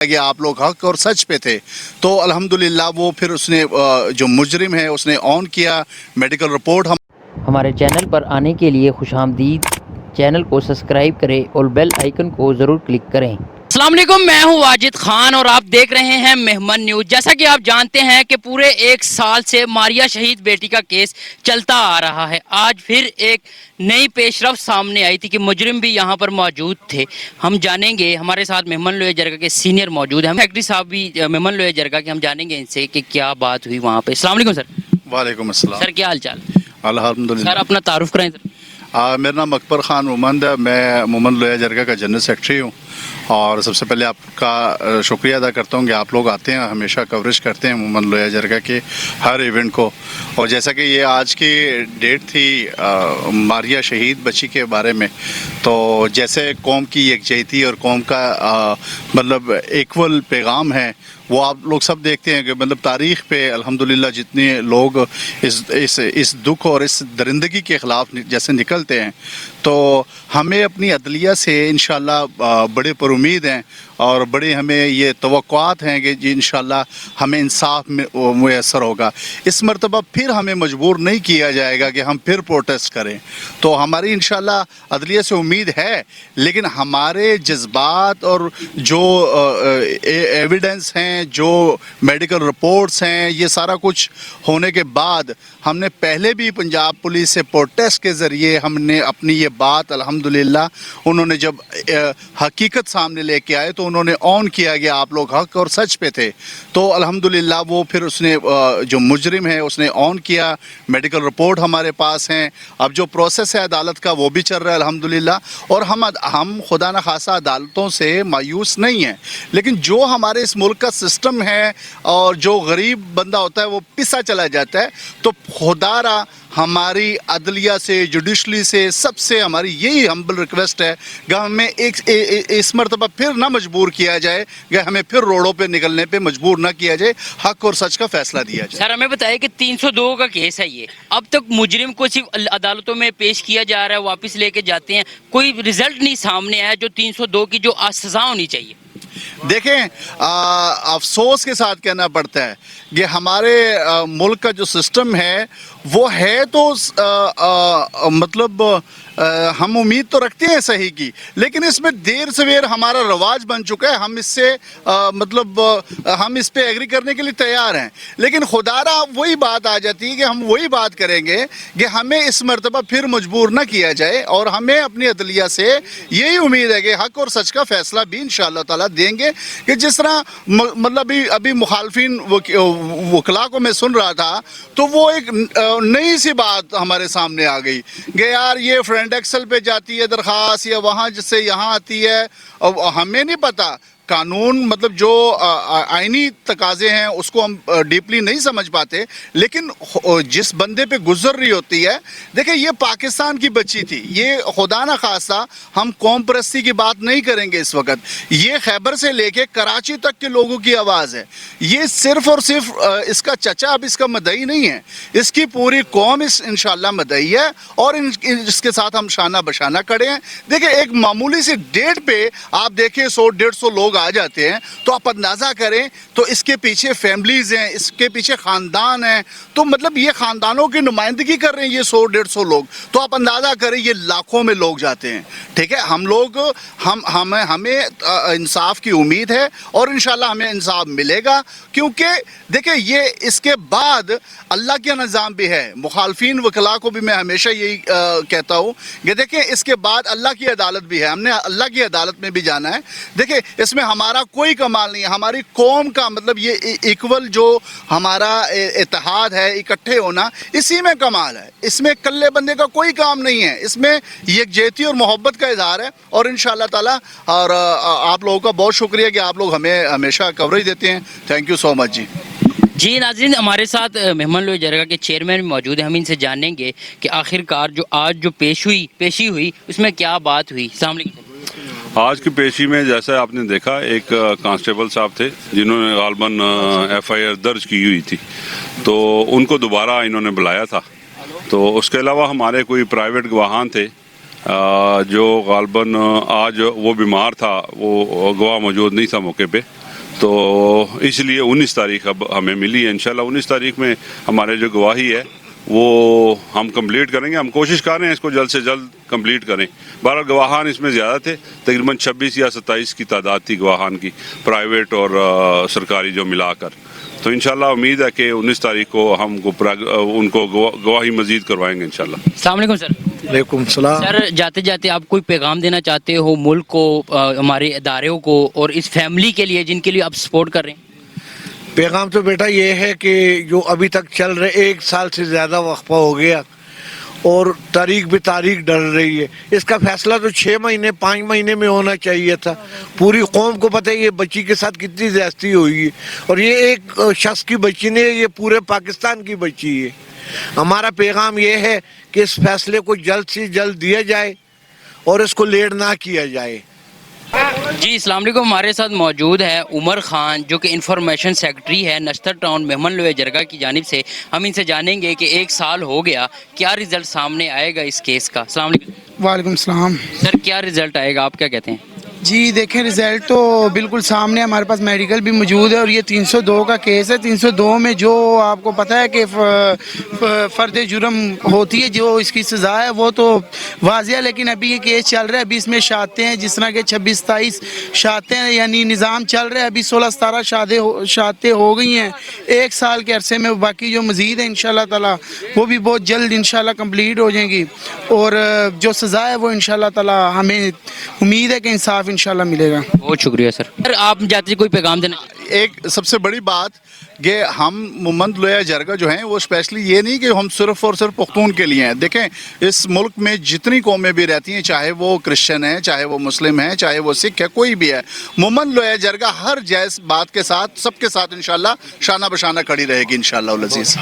کہ آپ لوگ حق اور سچ پہ تھے تو الحمدللہ وہ پھر اس نے جو مجرم ہے اس نے آن کیا میڈیکل رپورٹ. ہمارے چینل پر آنے کے لیے خوش آمدید. چینل کو سبسکرائب کریں اور بیل آئیکن کو ضرور کلک کریں. السلام علیکم، میں ہوں واجد خان اور آپ دیکھ رہے ہیں مہمن نیوز. جیسا کہ آپ جانتے ہیں کہ پورے ایک سال سے ماریہ شہید بیٹی کا کیس چلتا آ رہا ہے. آج پھر ایک نئی پیش رفت سامنے آئی تھی کہ مجرم بھی یہاں پر موجود تھے. ہم جانیں گے، ہمارے ساتھ مہمن لوہے جرگہ کے سینئر موجود ہیں، سیکرٹری صاحب بھی مہمن لوہے جرگہ کے. ہم جانیں گے ان سے کہ کیا بات ہوئی وہاں پہ. السلام علیکم سر. وعلیکم السلام. سر کیا حال چال؟ الحمدللہ. سر اپنا تعارف کرائیں سر. میرا نام اکبر خان مومند ہے، میں مومند لوہے جرگہ کا جنرل سیکرٹری ہوں. اور سب سے پہلے آپ کا شکریہ ادا کرتا ہوں کہ آپ لوگ آتے ہیں، ہمیشہ کوریج کرتے ہیں مومند لوہے جرگہ کے ہر ایونٹ کو. اور جیسا کہ یہ آج کی ڈیٹ تھی ماریہ شہید بچی کے بارے میں، تو جیسے قوم کی یکجہتی اور قوم کا مطلب ایکول پیغام ہے وہ آپ لوگ سب دیکھتے ہیں کہ مطلب تاریخ پہ الحمدللہ جتنے لوگ اس دکھ اور اس درندگی کے خلاف جیسے نکلتے ہیں تو ہمیں اپنی عدلیہ سے انشاءاللہ بڑے پر امید ہیں اور بڑے ہمیں یہ توقعات ہیں کہ جی انشاءاللہ ہمیں انصاف میسر ہوگا. اس مرتبہ پھر ہمیں مجبور نہیں کیا جائے گا کہ ہم پھر پروٹیسٹ کریں. تو ہماری انشاءاللہ عدلیہ سے امید ہے، لیکن ہمارے جذبات اور جو ایویڈنس ہیں، جو میڈیکل رپورٹس ہیں، یہ سارا کچھ ہونے کے بعد ہم نے پہلے بھی پنجاب پولیس سے پروٹیسٹ کے ذریعے ہم نے اپنی یہ بات الحمدللہ انہوں نے جب حقیقت سامنے لے کے آئے تو انہوں نے آن کیا کہ آپ لوگ حق اور سچ پہ تھے تو الحمدللہ وہ پھر اس نے جو مجرم ہے اس نے آن کیا. میڈیکل رپورٹ ہمارے پاس ہیں. اب جو پروسیس ہے عدالت کا وہ بھی چل رہا ہے الحمدللہ. اور ہم خدا نخواستہ عدالتوں سے مایوس نہیں ہیں، لیکن جو ہمارے اس ملک کا سسٹم ہے اور جو غریب بندہ ہوتا ہے وہ پسا چلا جاتا ہے. تو خدا را ہماری عدلیہ سے، جوڈیشلی سے، سب سے ہماری یہی ہمبل ریکویسٹ ہے کہ ہمیں اس مرتبہ پھر نہ مجبور کیا جائے، کہ ہمیں پھر روڈوں پہ نکلنے پہ مجبور نہ کیا جائے، حق اور سچ کا فیصلہ دیا جائے. سر ہمیں بتائیں کہ 302 کا کیس ہے یہ، اب تک مجرم کو صرف عدالتوں میں پیش کیا جا رہا ہے، واپس لے کے جاتے ہیں، کوئی رزلٹ نہیں سامنے آیا جو 302 کی جو سزا ہونی چاہیے. دیکھیں افسوس کے ساتھ کہنا پڑتا ہے کہ ہمارے ملک کا جو سسٹم ہے وہ ہے تو مطلب ہم امید تو رکھتے ہیں صحیح کی، لیکن اس میں دیر سویر ہمارا رواج بن چکا ہے. ہم اس سے مطلب ہم اس پہ ایگری کرنے کے لیے تیار ہیں، لیکن خدا را وہی بات آ جاتی ہے کہ ہم وہی بات کریں گے کہ ہمیں اس مرتبہ پھر مجبور نہ کیا جائے. اور ہمیں اپنی عدلیہ سے یہی امید ہے کہ حق اور سچ کا فیصلہ بھی انشاءاللہ تعالیٰ دیں گے. کہ جس طرح مطلب ابھی مخالفین وکلاء کو میں سن رہا تھا تو وہ ایک نئی سی بات ہمارے سامنے آ گئی کہ یار یہ فرینڈ ایکسل پہ جاتی ہے درخواست یا وہاں جس سے یہاں آتی ہے. ہمیں نہیں پتا قانون مطلب جو آئینی تقاضے ہیں اس کو ہم ڈیپلی نہیں سمجھ پاتے، لیکن جس بندے پہ گزر رہی ہوتی ہے. دیکھیں یہ پاکستان کی بچی تھی، یہ خدا نہ خواستہ ہم قوم پرستی کی بات نہیں کریں گے اس وقت. یہ خیبر سے لے کے کراچی تک کے لوگوں کی آواز ہے. یہ صرف اور صرف اس کا چچا اب اس کا مدعی نہیں ہے، اس کی پوری قوم اس انشاءاللہ مدعی ہے اور اس کے ساتھ ہم شانہ بشانہ کھڑے ہیں. دیکھیں ایک معمولی سی ڈیٹ پہ آپ دیکھیں 100-150 لوگ آ جاتے ہیں تو آپ اندازہ کریں تو اس کے پیچھے فیملیز ہیں، اس کے پیچھے خاندان ہیں. تو مطلب یہ خاندانوں کی نمائندگی کر رہے ہیں یہ 100-150 لوگ. تو آپ اندازہ کریں یہ لاکھوں میں لوگ جاتے ہیں. ٹھیک ہے، ہم لوگ ہمیں انصاف کی امید ہے اور انشاءاللہ ہمیں انصاف ملے گا. کیونکہ دیکھیں یہ اس کے بعد اللہ کا نظام بھی ہے. مخالفین وکلاء کو بھی میں ہمیشہ یہی کہتا ہوں کہ دیکھیں اس کے بعد اللہ کی عدالت بھی ہے. ہم نے اللہ کی عدالت میں بھی جانا ہے. دیکھیں اس میں ہمارا کوئی کمال نہیں ہے، ہماری قوم کا مطلب یہ ایکول جو ہمارا اتحاد ہے، اکٹھے ہونا، اسی میں کمال ہے. اس میں کلے بندے کا کوئی کام نہیں ہے، اس میں یکجہتی اور محبت کا اظہار ہے. اور انشاءاللہ تعالی اور آپ لوگوں کا بہت شکریہ کہ آپ لوگ ہمیں ہمیشہ کوریج دیتے ہیں. تھینک یو سو مچ جی. جی ناظرین، ہمارے ساتھ مہمن لوہے جرگہ کے چیئرمین موجود ہیں. ہم ان سے جانیں گے کہ آخر کار جو آج جو پیشی ہوئی اس میں کیا بات ہوئی. السلام علیکم. آج کی پیشی میں جیسا آپ نے دیکھا ایک کانسٹیبل صاحب تھے جنہوں نے غالباً FIR درج کی ہوئی تھی، تو ان کو دوبارہ انہوں نے بلایا تھا. تو اس کے علاوہ ہمارے کوئی پرائیویٹ گواہان تھے جو غالباً آج وہ بیمار تھا، وہ گواہ موجود نہیں تھا موقع پہ. تو اس لیے 19 تاریخ اب ہمیں ملی ہے. انشاءاللہ 19 تاریخ میں ہمارے جو گواہی ہے وہ ہم کمپلیٹ کریں گے. ہم کوشش کر رہے ہیں اس کو جلد سے جلد کمپلیٹ کریں. بہرحال گواہان اس میں زیادہ تھے, تقریباً 26 یا 27 کی تعداد تھی گواہان کی, پرائیویٹ اور سرکاری جو ملا کر. تو انشاءاللہ امید ہے کہ 19 تاریخ کو ہم کو ان کو گواہی مزید کروائیں گے انشاءاللہ. السلام علیکم سر. وعلیکم السلام. سر جاتے جاتے آپ کوئی پیغام دینا چاہتے ہو ملک کو, ہمارے اداروں کو اور اس فیملی کے لیے جن کے لیے آپ سپورٹ کر رہے ہیں؟ پیغام تو بیٹا یہ ہے کہ جو ابھی تک چل رہے 1 سال سے زیادہ وقفہ ہو گیا اور تاریخ بھی تاریخ ڈر رہی ہے. اس کا فیصلہ تو 6 مہینے 5 مہینے میں ہونا چاہیے تھا. پوری قوم کو پتہ ہے یہ بچی کے ساتھ کتنی زیادتی ہوئی ہے, اور یہ ایک شخص کی بچی نہیں ہے, یہ پورے پاکستان کی بچی ہے. ہمارا پیغام یہ ہے کہ اس فیصلے کو جلد سے جلد دیا جائے اور اس کو لیٹ نہ کیا جائے. جی السلام علیکم. ہمارے ساتھ موجود ہے عمر خان جو کہ انفارمیشن سیکرٹری ہے نشتر ٹاؤن مہمن لوئے جرگہ کی جانب سے. ہم ان سے جانیں گے کہ 1 سال ہو گیا, کیا رزلٹ سامنے آئے گا اس کیس کا. السلام علیکم. وعلیکم السلام. سر کیا رزلٹ آئے گا, آپ کیا کہتے ہیں؟ جی دیکھیں رزلٹ تو بالکل سامنے, ہمارے پاس میڈیکل بھی موجود ہے اور یہ 302 کا کیس ہے. 302 میں جو آپ کو پتہ ہے کہ فرد جرم ہوتی ہے, جو اس کی سزا ہے وہ تو واضح ہے, لیکن ابھی یہ کیس چل رہا ہے. ابھی اس میں شہادتیں ہیں, جس طرح کہ 26-27 شہادتیں ہیں, یعنی نظام چل رہا ہے. ابھی 16-17 شہادتیں ہو گئی ہیں 1 سال کے عرصے میں. باقی جو مزید ہے انشاءاللہ تعالی وہ بھی بہت جلد انشاءاللہ کمپلیٹ ہو جائیں گی, اور جو سزا ہے وہ انشاءاللہ تعالی ہمیں امید ہے کہ انصاف انشاءاللہ ملے گا. بہت شکریہ سر. سر آپ جاتے کوئی پیغام دینا؟ ایک سب سے بڑی بات کہ ہم مہمن لویا جرگہ جو ہیں وہ اسپیشلی یہ نہیں کہ ہم صرف اور صرف پختون کے لیے ہیں. دیکھیں اس ملک میں جتنی قومیں بھی رہتی ہیں, چاہے وہ کرسچن ہیں, چاہے وہ مسلم ہیں, چاہے وہ سکھ ہے, کوئی بھی ہے, مہمن لویا جرگہ ہر جائز بات کے ساتھ سب کے ساتھ انشاءاللہ شانہ بشانہ کھڑی رہے گی انشاءاللہ العزیز.